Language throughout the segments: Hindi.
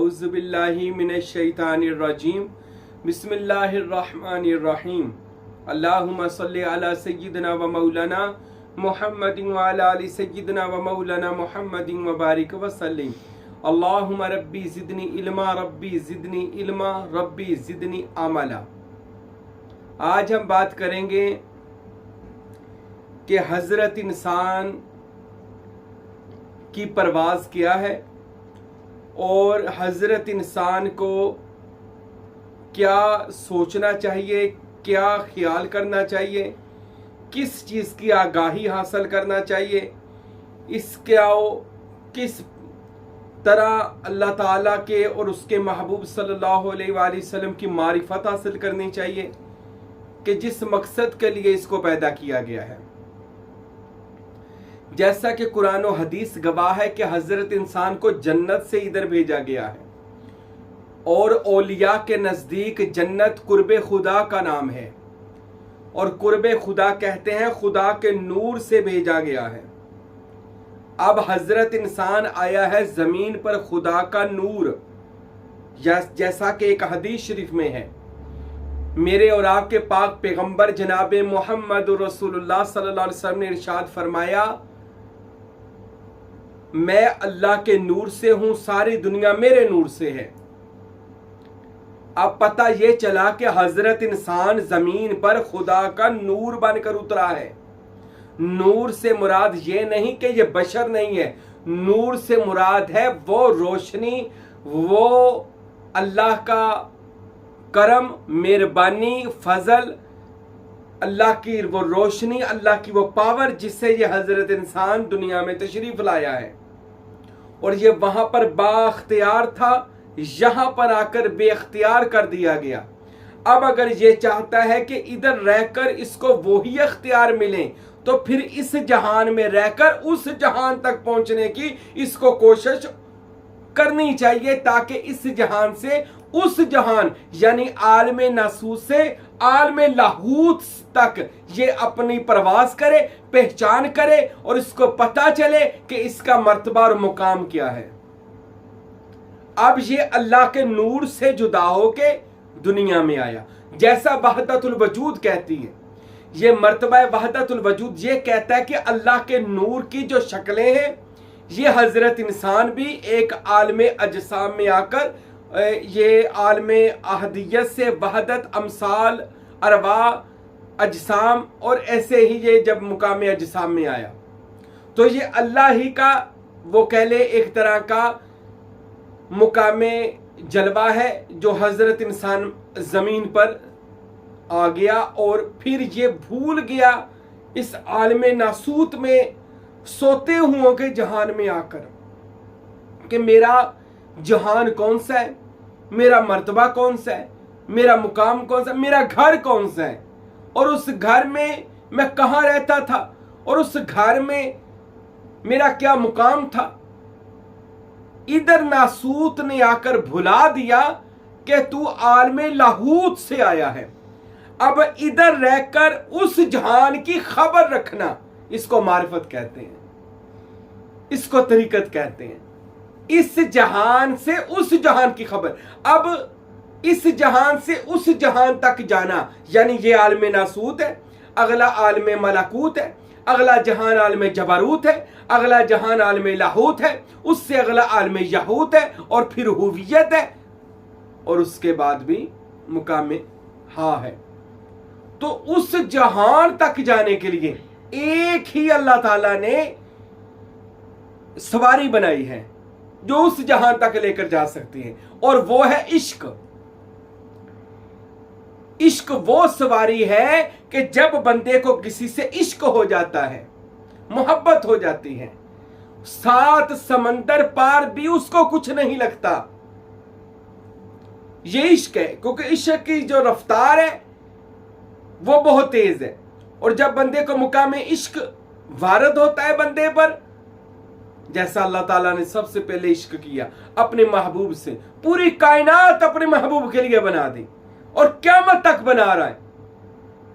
औज़ुबिल्लाहि मिनश्शैतानिर्रजीम बिस्मिल्लाहिर्रहमानिर्रहीम अल्लाहुम्मा सल्लि अला सय्यिदिना व मौलाना मुहम्मदिन व अला आलि सय्यिदिना व मौलाना मुहम्मदिन व बारिक व सल्लिम अल्लाहुम्मा रब्बी ज़िदनी इल्मा रब्बी ज़िदनी इल्मा रब्बी ज़िदनी अमला। आज हम बात करेंगे कि हज़रत इंसान की परवाज़ क्या है और हज़रत इंसान को क्या सोचना चाहिए, क्या ख्याल करना चाहिए, किस चीज़ की आगाही हासिल करना चाहिए, किस तरह अल्लाह ताला के और उसके महबूब सल्लल्लाहु अलैहि वसल्लम की मारिफत हासिल करनी चाहिए कि जिस मकसद के लिए इसको पैदा किया गया है। जैसा कि कुरान और हदीस गवाह है कि हजरत इंसान को जन्नत से इधर भेजा गया है और औलिया के नज़दीक जन्नत कुर्बे खुदा का नाम है और कुर्बे खुदा कहते हैं खुदा के नूर से भेजा गया है। अब हजरत इंसान आया है ज़मीन पर खुदा का नूर, जैसा कि एक हदीस शरीफ में है, मेरे और आपके पाक पैगंबर जनाब मोहम्मद रसूलुल्लाह सल्लल्लाहु अलैहि वसल्लम ने इरशाद फरमाया, मैं अल्लाह के नूर से हूं, सारी दुनिया मेरे नूर से है। अब पता ये चला कि हजरत इंसान जमीन पर खुदा का नूर बनकर उतरा है। नूर से मुराद ये नहीं कि ये बशर नहीं है, नूर से मुराद है वो रोशनी, वो अल्लाह का करम, मेहरबानी, फजल, अल्लाह की वो रोशनी, अल्लाह की वो पावर जिससे ये हजरत इंसान दुनिया में तशरीफ लाया है। और ये वहां पर बाख्तियार था, यहां पर आकर बेख्तियार कर दिया गया। अब अगर ये चाहता है कि इधर रहकर इसको वही अख्तियार मिले तो फिर इस जहान में रहकर उस जहान तक पहुंचने की इसको कोशिश करनी चाहिए, ताकि इस जहान से उस जहान यानी आलमे नासूस से आलमे लाहूत तक ये अपनी प्रवास करे, पहचान करे और इसको पता चले कि इसका मर्तबा और मुकाम क्या है। अब ये अल्लाह के नूर से जुदा होके दुनिया में आया। जैसा वहदतुल वजूद कहती है, ये मर्तबा वहदतुल वजूद ये कहता है कि अल्लाह के नूर की जो शक्लें हैं, ये हजरत इंसान भी एक आलमे अजसाम में आकर ये आलमे अहदियत से वहदत अमसाल अरवा अजसाम और ऐसे ही ये जब मुकाम अजसाम में आया तो ये अल्लाह ही का वो कह ले एक तरह का मुकाम जलवा है जो हजरत इंसान जमीन पर आ गया और फिर ये भूल गया इस आलमे नासूत में सोते हुओं के जहान में आकर कि मेरा जहान कौन सा है, मेरा मर्तबा कौन सा है, मेरा मुकाम कौन सा, मेरा घर कौन सा है और उस घर में मैं कहाँ रहता था और उस घर में मेरा क्या मुकाम था। इधर नासूत ने आकर भुला दिया कि तू आलमे लाहूत से आया है। अब इधर रहकर उस जहान की खबर रखना, इसको मारिफत कहते हैं, इसको तरीकत कहते हैं। इस जहान से उस जहान की खबर, अब इस जहान से उस जहान तक जाना यानी ये आलमे नासूत है, अगला आलमे मलाकूत है, अगला जहान आलमे जबरूत है, अगला जहान आलमे लाहूत है, उससे अगला आलमे यहूत है और फिर हुवियत है और उसके बाद भी मुकाम हाँ है। तो उस जहान तक जाने के लिए एक ही अल्लाह ताला ने सवारी बनाई है जो उस जहान तक लेकर जा सकती है और वो है इश्क। इश्क वो सवारी है कि जब बंदे को किसी से इश्क हो जाता है, मोहब्बत हो जाती है, 7 समंदर पार भी उसको कुछ नहीं लगता। ये इश्क है, क्योंकि इश्क की जो रफ्तार है वो बहुत तेज है और जब बंदे को मुकाम इश्क वारद होता है बंदे पर, जैसा अल्लाह ताला ने सबसे पहले इश्क किया अपने महबूब से, पूरी कायनात अपने महबूब के लिए बना दी और क़यामत तक बना रहा है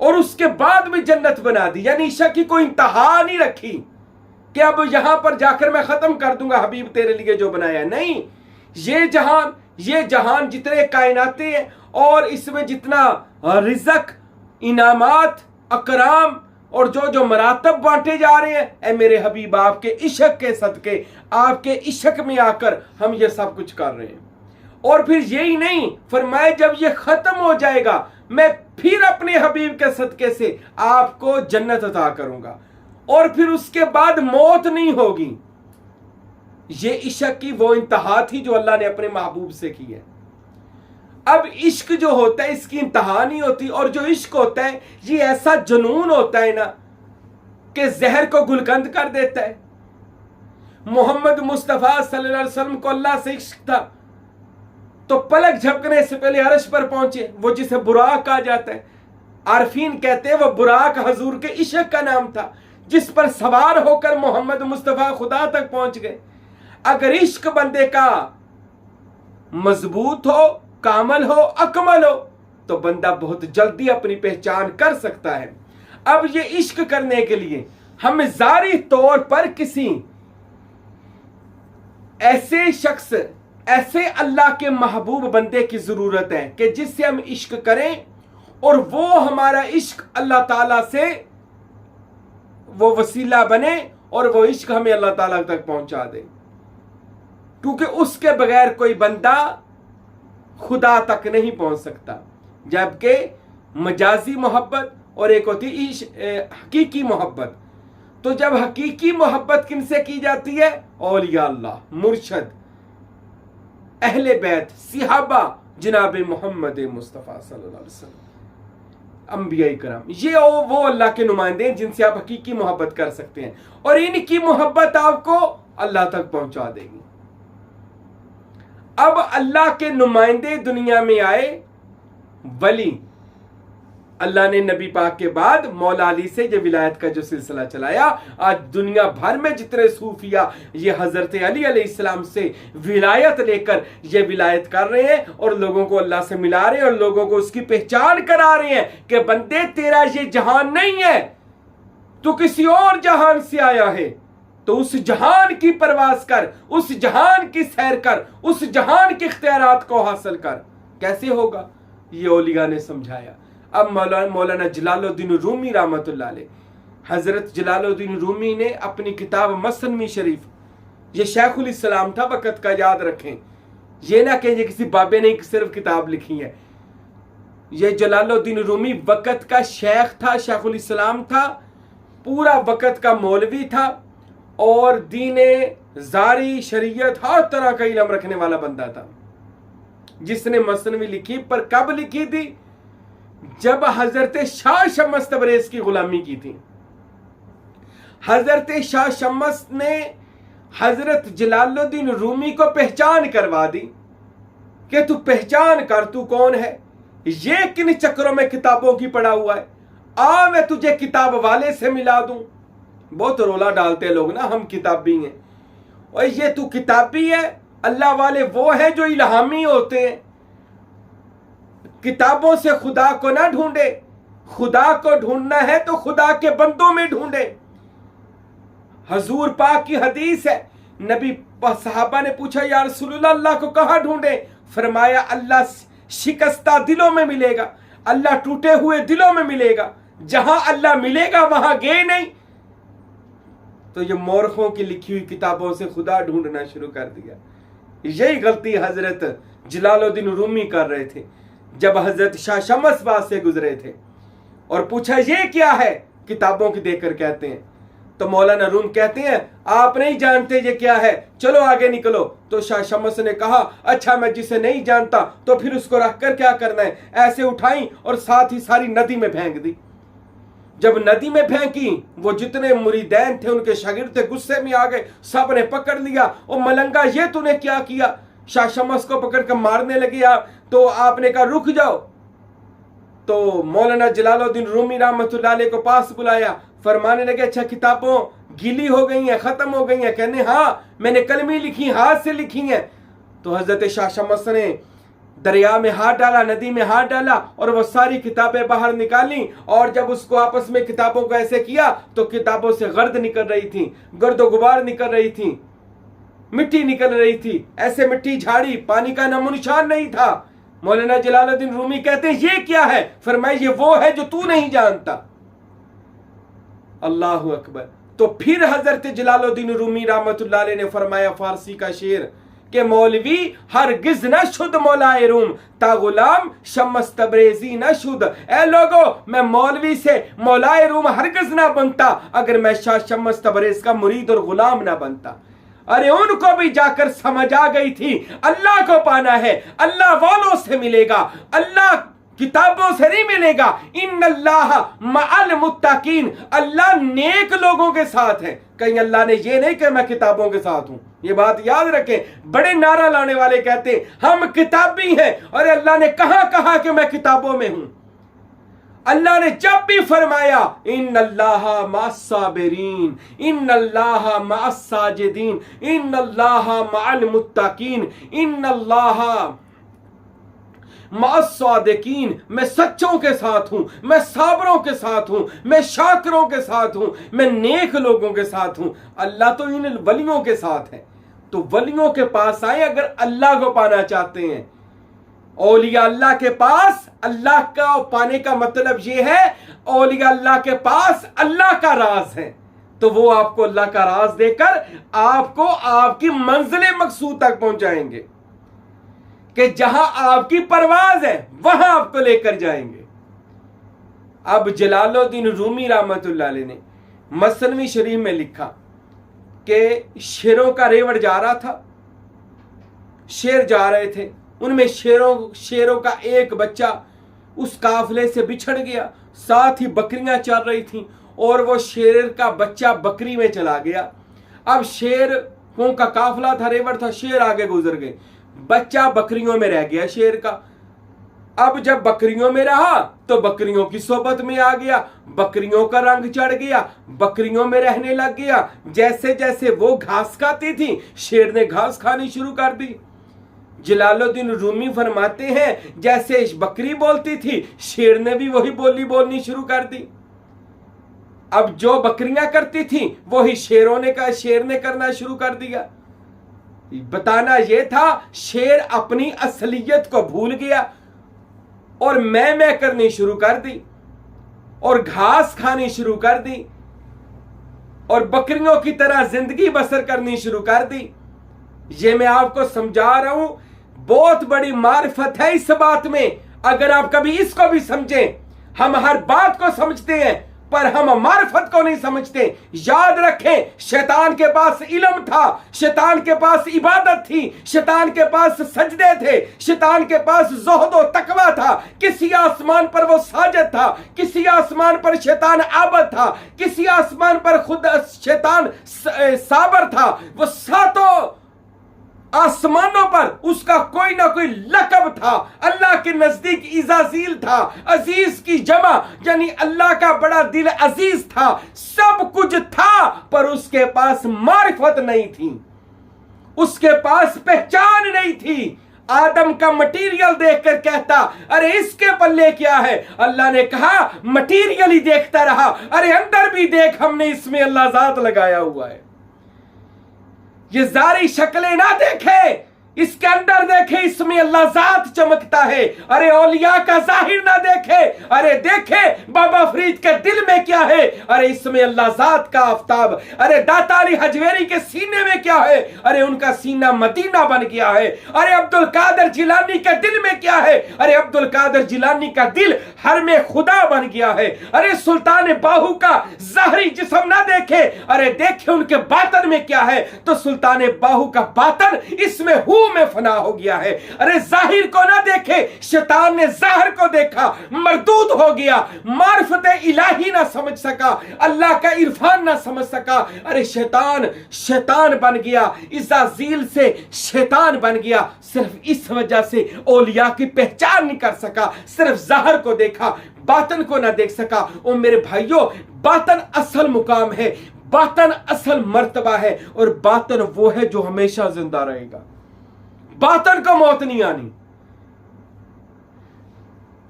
और उसके बाद में जन्नत बना दी, यानी इश्क की कोई इंतहा नहीं रखी कि अब यहां पर जाकर मैं खत्म कर दूंगा हबीब तेरे लिए जो बनाया। नहीं, ये जहान जितने कायनाते हैं और इसमें जितना रिज़्क, इनामात, अकराम और जो जो मरातब बांटे जा रहे हैं, ए मेरे हबीब आपके इश्क के सदके, आपके इश्क में आकर हम ये सब कुछ कर रहे हैं। और फिर यही नहीं, फरमाए जब ये खत्म हो जाएगा मैं फिर अपने हबीब के सदके से आपको जन्नत अता करूंगा और फिर उसके बाद मौत नहीं होगी। ये इश्क की वो इंतहा थी जो अल्लाह ने अपने महबूब से की है। अब इश्क जो होता है इसकी इंतहा नहीं होती, और जो इश्क होता है ये ऐसा जुनून होता है ना कि जहर को गुलकंद कर देता है। मोहम्मद मुस्तफ़ा सल्लल्लाहु अलैहि वसल्लम को अल्लाह से इश्क था तो पलक झपकने से पहले अर्श पर पहुंचे, वो जिसे बुराक कहा जाता है। आरफीन कहते हैं वो बुराक हजूर के इश्क का नाम था, जिस पर सवार होकर मोहम्मद मुस्तफ़ा खुदा तक पहुंच गए। अगर इश्क बंदे का मजबूत हो, कामल हो, अकमल हो, तो बंदा बहुत जल्दी अपनी पहचान कर सकता है। अब ये इश्क करने के लिए हमें जारी तौर पर किसी ऐसे शख्स, ऐसे अल्लाह के महबूब बंदे की जरूरत है कि जिससे हम इश्क करें और वो हमारा इश्क अल्लाह ताला से वो वसीला बने और वो इश्क हमें अल्लाह ताला तक पहुंचा दे, क्योंकि उसके बगैर कोई बंदा खुदा तक नहीं पहुंच सकता। जबकि मजाजी मोहब्बत और एक होती हकीकी मोहब्बत। तो जब हकीकी मोहब्बत किनसे की जाती है? औलिया अल्लाह, मुर्शद, अहले बैत, सिहाबा, जनाब मोहम्मद मुस्तफ़ा सल्लल्लाहु अलैहि वसल्लम, अंबिया इकराम, ये वो अल्लाह के नुमाइंदे हैं जिनसे आप हकीकी मोहब्बत कर सकते हैं, और इनकी मोहब्बत आपको अल्लाह तक पहुंचा देगी। अब अल्लाह के नुमाइंदे दुनिया में आए, वली। अल्लाह ने नबी पाक के बाद मौला अली से ये विलायत का जो सिलसिला चलाया, आज दुनिया भर में जितने सूफिया ये हजरत अली अलैहिस्सलाम से विलायत लेकर ये विलायत कर रहे हैं और लोगों को अल्लाह से मिला रहे हैं और लोगों को उसकी पहचान करा रहे हैं कि बंदे तेरा ये जहान नहीं है, तू किसी और जहान से आया है, तो उस जहान की परवास कर, उस जहान की सैर कर, उस जहान के इख्तियारात को हासिल कर। कैसे होगा? ये औलिया ने समझाया। अब मौलाना जलालुद्दीन रूमी रहमतुल्लाह अलैह, हजरत जलालुद्दीन रूमी ने अपनी किताब मसनवी शरीफ, ये शेखुल इस्लाम था वक़्त का, याद रखें, ये ना कहें किसी बाबे ने सिर्फ किताब लिखी है। ये जलालुद्दीन रूमी वक़्त का शेख था, शेखुल इस्लाम था, पूरा वक़्त का मौलवी था और दीने जारी शरीयत हर तरह का इल्म रखने वाला बंदा था, जिसने मसनवी लिखी। पर कब लिखी थी? जब हजरत शाह शम्स तबरेज की गुलामी की थी। हजरत शाह शम्स ने हजरत जलालुद्दीन रूमी को पहचान करवा दी कि तू पहचान कर, तू कौन है, ये किन चक्रों में किताबों की पड़ा हुआ है, आ मैं तुझे किताब वाले से मिला दूं। बहुत रोला डालते लोग ना, हम किताबी हैं, और ये तू किताबी है। अल्लाह वाले वो हैं जो इल्हामी होते हैं। किताबों से खुदा को ना ढूंढे, खुदा को ढूंढना है तो खुदा के बंदों में ढूंढे। हजूर पाक की हदीस है, नबी सहाबा ने पूछा या रसूलुल्लाह अल्लाह को कहां ढूंढे? फरमाया अल्लाह शिकस्ता दिलों में मिलेगा, अल्लाह टूटे हुए दिलों में मिलेगा। जहां अल्लाह मिलेगा वहां गए नहीं। तो ये मूर्खों की लिखी हुई किताबों से खुदा ढूंढना शुरू कर दिया। यही गलती हजरत जलालुद्दीन रूमी कर रहे थे जब हजरत शाह शम्स से गुजरे थे और पूछा ये क्या है, किताबों की देखकर कहते हैं। तो मौलाना रूम कहते हैं आप नहीं जानते ये क्या है, चलो आगे निकलो। तो शाह शम्स ने कहा अच्छा मैं जिसे नहीं जानता तो फिर उसको रखकर क्या करना है। ऐसे उठाई और साथ ही सारी नदी में फेंक दी। जब नदी में फेंकी, वो जितने मुरीदैन थे उनके शागिर्द थे, गुस्से में आ गए, सब ने पकड़ लिया। और मलंगा ये तूने क्या किया? शाह शम्स को पकड़ कर मारने लगे। तो आपने कहा रुक जाओ। तो मौलाना जलालुद्दीन रूमी रहमतुल्लाह अलैह को पास बुलाया, फरमाने लगे अच्छा किताबों गीली हो गई हैं, खत्म हो गई हैं? कहने हाँ मैंने कलमी लिखी, हाथ से लिखी हैं। तो हजरत शाह शम्स ने दरिया में हाथ डाला, नदी में हाथ डाला और वो सारी किताबें बाहर निकाली। और जब उसको आपस में किताबों को ऐसे किया तो किताबों से गर्द निकल रही थी, गर्द गुबार निकल रही थी। मिट्टी निकल रही थी, ऐसे मिट्टी झाड़ी, पानी का नामो निशान नहीं था। मौलाना जलालुद्दीन रूमी कहते हैं ये क्या है? फरमाया ये वो है जो तू नहीं जानता। अल्लाह अकबर। तो फिर हजरत जलालुद्दीन रूमी रहमतुल्लाह अलैह ने फरमाया फारसी का शेर कि मौलवी हरगिज न शुद्ध मौलाए रूम ता गुलाम शम्स तबरेजी न शुद्ध। ए लोगो, मैं मौलवी से मौलाए रूम हरगिज ना बनता अगर मैं शाह शम्स तबरेज का मुरीद और गुलाम ना बनता। अरे उनको भी जाकर समझ आ गई थी अल्लाह को पाना है, अल्लाह वालों से मिलेगा, अल्लाह किताबों से नहीं मिलेगा। इन्नल्लाह मअल मुत्तकीन, अल्लाह नेक लोगों के साथ है। कहीं अल्लाह ने ये नहीं कहा मैं किताबों के साथ हूं। ये बात याद रखें। बड़े नारा लाने वाले कहते हैं हम किताबी हैं, और अल्लाह ने कहा कि मैं किताबों में हूं। अल्लाह ने जब भी फरमाया इन्नल्लाह मअस्साबिरीन, इन्नल्लाह मअस्साजिदीन, इन्नल्लाह मअल मुत्तकीन, इन्नल्लाह मअस्सादिकीन, मैं सच्चों के साथ हूं, मैं साबरों के साथ हूं, मैं शाकिरों के साथ हूं, मैं नेक लोगों के साथ हूं। अल्लाह तो इन वलियों के साथ है। तो वलियों के पास आए अगर अल्लाह को पाना चाहते हैं। औलिया अल्लाह के पास अल्लाह का पाने का मतलब यह है औलिया अल्लाह के पास अल्लाह का राज है। तो वो आपको अल्लाह का राज देकर आपको आपकी मंजिल मकसूद तक पहुंचाएंगे कि जहां आपकी परवाज है वहां आपको लेकर जाएंगे। अब जलालुद्दीन रूमी रहमतुल्लाह अलैह ने मसनवी शरीफ में लिखा कि शेरों का रेवड़ जा रहा था, शेर जा रहे थे, उनमें शेरों का एक बच्चा उस काफिले से बिछड़ गया, साथ ही बकरियां चल रही थीं और वो शेर का बच्चा बकरी में चला गया। अब शेरों का काफिला था, रेवड़ था, शेर आगे गुजर गए, बच्चा बकरियों में रह गया शेर का। अब जब बकरियों में रहा तो बकरियों की सोबत में आ गया, बकरियों का रंग चढ़ गया, बकरियों में रहने लग गया। जैसे जैसे वो घास खाती थी शेर ने घास खानी शुरू कर दी। जलालुद्दीन रूमी फरमाते हैं जैसे बकरी बोलती थी शेर ने भी वही बोली बोलनी शुरू कर दी। अब जो बकरियां करती थी वही शेर ने करना शुरू कर दिया। बताना यह था शेर अपनी असलियत को भूल गया और मैं करनी शुरू कर दी और घास खानी शुरू कर दी और बकरियों की तरह जिंदगी बसर करनी शुरू कर दी। ये मैं आपको समझा रहा हूं, बहुत बड़ी मारिफत है इस बात में। अगर आप कभी इसको भी समझें, हम हर बात को समझते हैं पर हम मारिफत को नहीं समझते। याद रखें, शैतान के पास इल्म था, शैतान के पास इबादत थी, शैतान के पास सजदे थे, शैतान के पास ज़ुहद और तकवा था। किसी आसमान पर वो साजिद था, किसी आसमान पर शैतान आबद था, किसी आसमान पर खुद शैतान साबर था। वो सातों आसमानों पर उसका कोई ना कोई लकब था। अल्लाह के नजदीक इजाजील था, अजीज की जमा यानी अल्लाह का बड़ा दिल अजीज था। सब कुछ था पर उसके पास मारिफत नहीं थी, उसके पास पहचान नहीं थी। आदम का मटीरियल देखकर कहता अरे इसके पल्ले क्या है। अल्लाह ने कहा मटीरियल ही देखता रहा, अरे अंदर भी देख, हमने इसमें अल्लाह जात लगाया हुआ है। ये जारी शक्लें ना देखे, इसके अंदर देखे, इसमें अल्लाह जात चमकता है। अरे औलिया का जाहिर ना देखे, अरे देखे बाबा फरीद के दिल में क्या है, अरे इसमें अल्लाह जात का आफ्ताब। अरे दाता अली हजवेरी के सीने में क्या है, अरे उनका सीना मदीना बन गया है। अरे अब्दुल कादर जिलानी के दिल में क्या है, अरे अब्दुल कादर जिलानी का दिल हर में खुदा बन गया है। अरे सुल्तान बाहू का जाहरी जिस्म ना देखे, अरे देखे उनके बातन में क्या है, तो सुल्तान बाहू का बातन इसमें हूं में फना हो गया है। अरे जाहिर को ना देखे, शैतान ने जाहिर को देखा, मरदूद हो गया, मारिफत इलाही ना समझ सका, अल्लाह का इरफान ना समझ सका। अरे शैतान बन गया, इज़ाजील से शैतान बन गया। सिर्फ इस वजह से औलिया की पहचान नहीं कर सका, सिर्फ जाहिर को देखा, बातन को ना देख सका। ओ मेरे भाइयों, बातन असल मुकाम है, बातन असल मर्तबा है, और बातन वो है जो हमेशा जिंदा रहेगा। बातन को मौत नहीं आनी।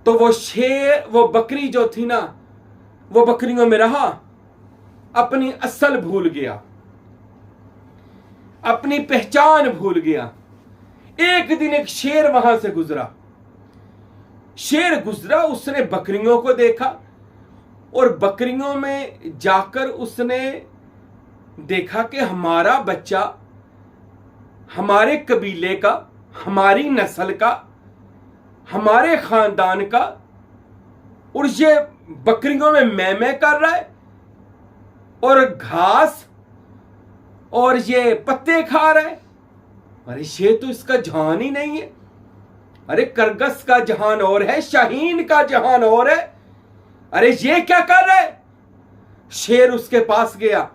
तो वो बकरी जो थी ना, वो बकरियों में रहा, अपनी असल भूल गया। अपनी पहचान भूल गया। एक दिन एक शेर वहां से गुजरा। शेर गुजरा, उसने बकरियों को देखा और बकरियों में जाकर उसने देखा कि हमारा बच्चा हमारे कबीले का, हमारी नस्ल का, हमारे खानदान का, और ये बकरियों में मैं कर रहा है और घास और ये पत्ते खा रहा है। अरे ये तो इसका जहान ही नहीं है। अरे करगस का जहान और है, शाहीन का जहान और है। अरे ये क्या कर रहा है? शेर उसके पास गया।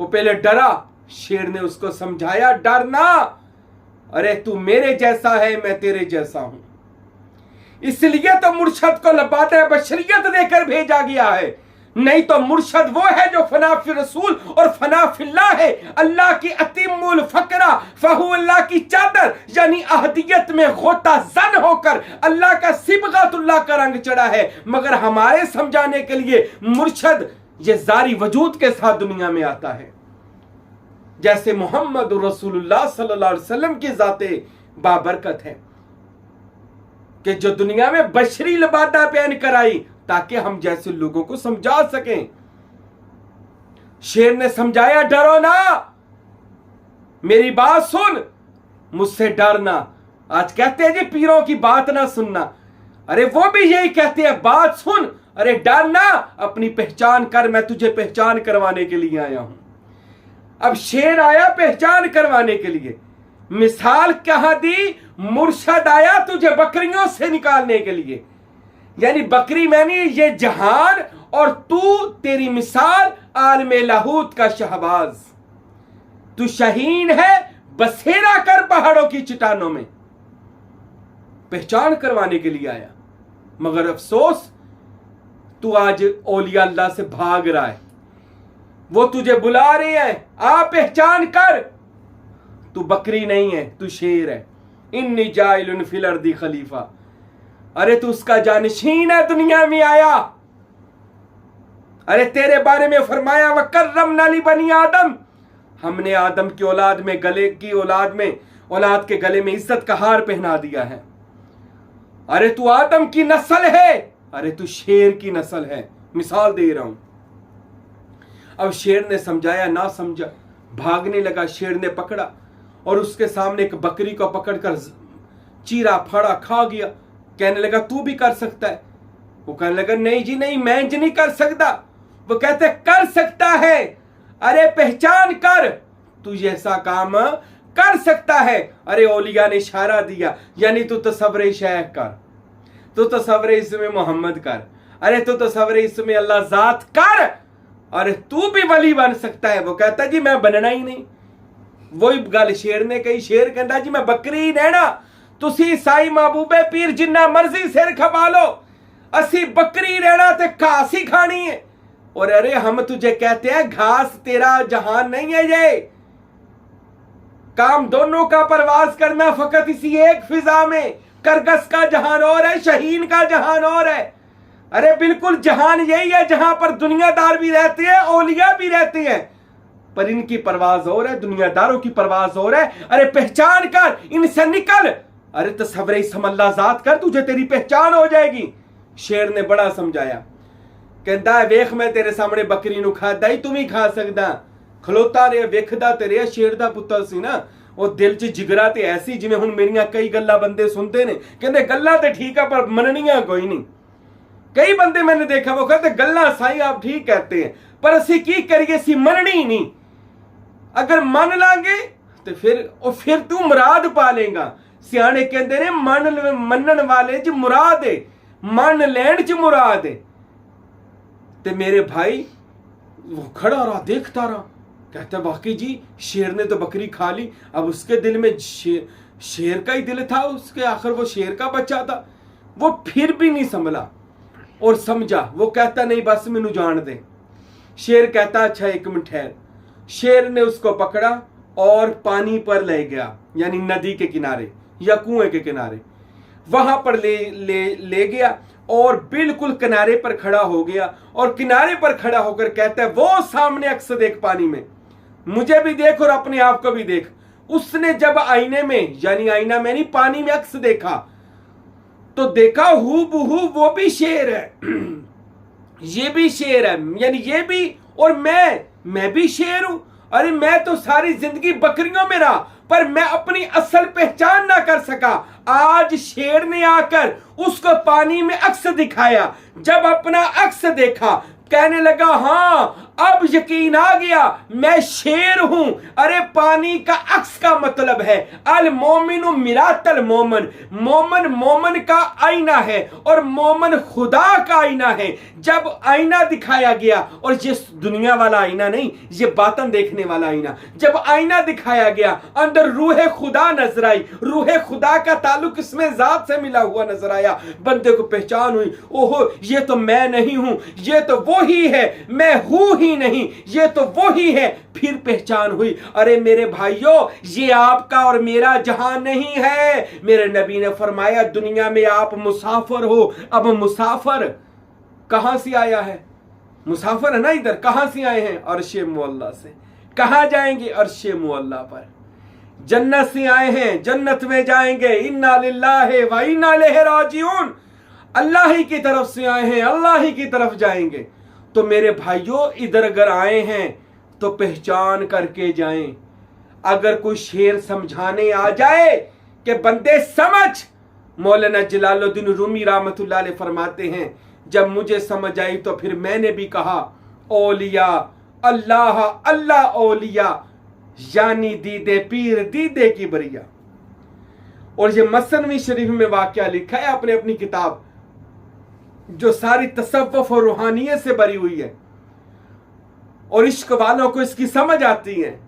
वो पहले डरा, शेर ने उसको समझाया, डरना, अरे तू मेरे जैसा है, मैं तेरे जैसा हूं। इसलिए तो मुर्शद को लबाते बशरियत देकर भेजा गया है। नहीं तो मुर्शद वो है जो फना फिर रसूल और फना फिल्लाह है। अल्लाह की अतिमुल फकरा फहू, अल्लाह की चादर यानी अहदियत में गोता जन होकर अल्लाह का सिबगातुल्लाह का रंग चढ़ा है। मगर हमारे समझाने के लिए मुर्शद ये जारी वजूद के साथ दुनिया में आता है। जैसे मोहम्मद रसूलुल्लाह सल्लल्लाहु अलैहि वसल्लम की जाते बाबरकत है कि जो दुनिया में बशरी लिबादा पहन कर आई ताकि हम जैसे लोगों को समझा सकें। शेर ने समझाया, डरो ना, मेरी बात सुन, मुझसे डरना। आज कहते हैं जी पीरों की बात ना सुनना। अरे वो भी यही कहते हैं, बात सुन, अरे डरना, अपनी पहचान कर, मैं तुझे पहचान करवाने के लिए आया हूं। अब शेर आया पहचान करवाने के लिए। मिसाल कहां दी? मुर्शद आया तुझे बकरियों से निकालने के लिए। यानी बकरी मैंने ये जहान और तू, तेरी मिसाल आलमे लाहूत का शहबाज। तू शाहीन है, बसेरा कर पहाड़ों की चट्टानों में। पहचान करवाने के लिए आया। मगर अफसोस, तू आज औलिया अल्लाह से भाग रहा है। वो तुझे बुला रहे हैं, आ पहचान कर, तू बकरी नहीं है, तू शेर है। इन्नी जाइलुन फिल अर्दी खलीफा। अरे तू उसका जानशीन है, दुनिया में आया। अरे तेरे बारे में फरमाया, वकर्रमना ली बनी आदम, हमने आदम की औलाद में, गले की औलाद में, औलाद के गले में इज्जत का हार पहना दिया है। अरे तू आदम की नस्ल है, अरे तू शेर की नस्ल है। मिसाल दे रहा हूं। अब शेर ने समझाया, ना समझा, भागने लगा। शेर ने पकड़ा और उसके सामने एक बकरी को पकड़कर चीरा फाड़ा खा गया। कहने लगा, तू भी कर सकता है। वो कहने लगा, नहीं जी नहीं, मैं जी नहीं कर सकता। वो कहते, कर सकता है। अरे पहचान कर, तू ऐसा काम कर सकता है। अरे औलिया ने इशारा दिया, यानी तू तसव्वुर शेख कर, तू तसव्वुर इसमें मोहम्मद कर, अरे तू तसव्वुर इसमें अल्लाह जात कर, अरे तू भी वली बन सकता है। वो कहता जी मैं बनना ही नहीं। वही गल शेर ने कही। शेर कहता जी मैं बकरी ही रहना, तुसी साई महबूबे पीर जिन्ना मर्जी सिर खपा लो, असी बकरी रहना ते घास ही खानी है। और अरे हम तुझे कहते हैं, घास तेरा जहान नहीं है। ये काम दोनों का परवाज करना फकत इसी एक फिजा में। करगस का जहान और है, शाहीन का जहान और है। अरे बिल्कुल जहान यही है जहां पर दुनियादार भी रहते हैं, औलिया भी रहते हैं, पर इनकी परवाज और है, दुनियादारों की परवाज और है। अरे पहचान कर, इनसे निकल। अरे तसव्वुर अल्लाह जात कर, तुझे तेरी पहचान हो जाएगी। शेर ने बड़ा समझाया। कहता है, वेख मैं तेरे सामने बकरी नु खाता ही, तुम ही खा सकदा। खलोता रहे, वेखदा ते रहे। शेर दा पुत्तर सी ना, ਉਹ ਦਿਲ 'ਚ ਜਿਗਰਾ ਤੇ ਐਸੀ ਜਿਵੇਂ ਹੁਣ ਮੇਰੀਆਂ ਕਈ ਗੱਲਾਂ ਬੰਦੇ ਸੁਣਦੇ ਨੇ, ਕਹਿੰਦੇ ਗੱਲਾਂ ਤੇ ਠੀਕ ਆ ਪਰ ਮੰਨਣੀਆਂ ਕੋਈ ਨਹੀਂ। कई बंदे मैंने देखा वो कहते गल्ला साई आप ठीक कहते हैं, पर असी की करिए, सी मननी नहीं। अगर मन लांगे तो फिर तू मुराद पा लेगा। सियाने कहते ने मनन वाले च मुराद है, मन लैन च मुराद है। ते मेरे भाई वो खड़ा रहा, देखता रहा। कहता वाकई जी शेर ने तो बकरी खा ली। अब उसके दिल में शेर का ही दिल था, उसके आखिर वो शेर का बच्चा था। वो फिर भी नहीं संभला और समझा। वो कहता नहीं बस मैनू जान दे। शेर कहता अच्छा एक मिनट ठहर। शेर ने उसको पकड़ा और पानी पर ले गया, यानी नदी के किनारे या कुएं के किनारे। वहां पर ले गया और बिल्कुल किनारे पर खड़ा हो गया। और किनारे पर खड़ा होकर कहता है, वो सामने अक्स देख पानी में, मुझे भी देख और अपने आप को भी देख। उसने जब आईने में, यानी आईना में नहीं, पानी में अक्स देखा, तो देखा हूबहू वो भी शेर है, ये भी शेर है, यानी ये भी, और मैं भी शेर हूं। अरे मैं तो सारी जिंदगी बकरियों में रहा, पर मैं अपनी असल पहचान ना कर सका। आज शेर ने आकर उसको पानी में अक्स दिखाया। जब अपना अक्स देखा, कहने लगा हाँ अब यकीन आ गया, मैं शेर हूं। अरे पानी का अक्स का मतलब है अल मोमिनु मिरातल मोमन, मोमन मोमन का आईना है और मोमन खुदा का आईना है। जब आईना दिखाया गया, और ये दुनिया वाला आईना नहीं, ये बातन देखने वाला आईना, जब आईना दिखाया गया, अंदर रूह खुदा नजर आई, रूह खुदा का ताल्लुक इसमें जात से मिला हुआ नजर आया। बंदे को पहचान हुई, ओहो ये तो मैं नहीं हूं, ये तो वो ही है, मैं हूं ही नहीं, ये तो वो ही है। फिर पहचान हुई, अरे मेरे भाइयों ये आपका और मेरा जहां नहीं है। मेरे नबी ने फरमाया दुनिया में आप मुसाफिर हो। अब मुसाफिर कहां से आया है? मुसाफिर है ना इधर, कहां से आए हैं? अर्शे मुअल्ला से। कहां जाएंगे? अर्शे मुअल्ला पर। जन्नत से आए हैं, जन्नत में जाएंगे। इन्ना लिल्लाहि व इन्ना इलैहि राजिऊन। अल्लाह ही की तरफ से आए हैं, अल्लाह ही की तरफ जाएंगे। तो मेरे भाइयों इधर अगर आए हैं तो पहचान करके जाएं। अगर कोई शेर समझाने आ जाए कि बंदे समझ, मौलाना जलालुद्दीन रूमी रहमतुल्लाह अलैह फरमाते हैं जब मुझे समझ आई तो फिर मैंने भी कहा औलिया अल्लाह अल्लाह औलिया, यानी दीदे पीर दीदे की बरिया। और ये मसनवी शरीफ में वाकया लिखा है आपने अपनी किताब, जो सारी तसव्वुफ और रूहानियत से भरी हुई है और इश्क वालों को इसकी समझ आती है,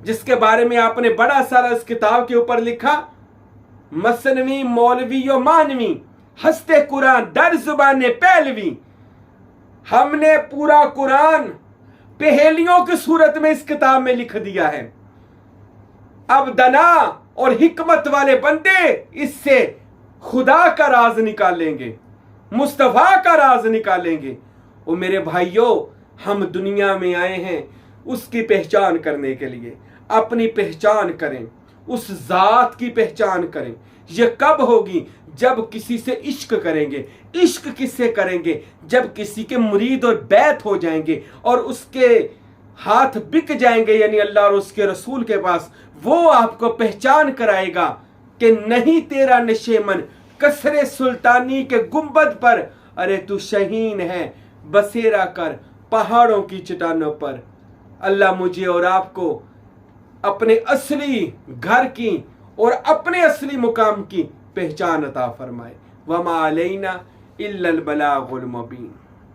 जिसके बारे में आपने बड़ा सारा इस किताब के ऊपर लिखा। मसनवी मौलवी और मानवी हस्ते कुरान दर जुबान पहलवी। हमने पूरा कुरान पहेलियों की सूरत में इस किताब में लिख दिया है। अब दना और हिकमत वाले बंदे इससे खुदा का राज निकालेंगे, मुस्तफा का राज निकालेंगे। और मेरे भाइयों हम दुनिया में आए हैं उसकी पहचान करने के लिए। अपनी पहचान करें, उस जात की पहचान करें। ये कब होगी? जब किसी से इश्क करेंगे। इश्क किससे करेंगे? जब किसी के मुरीद और बैत हो जाएंगे और उसके हाथ बिक जाएंगे, यानी अल्लाह और उसके रसूल के पास, वो आपको पहचान कराएगा कि नहीं तेरा नशेमन कसरे सुल्तानी के गुंबद पर, अरे तू शहीन है बसेरा कर पहाड़ों की चट्टानों पर। अल्लाह मुझे और आपको अपने असली घर की और अपने असली मुकाम की पहचान अता फरमाए। वमा अलैना इल्लल बलागुल मुबीन।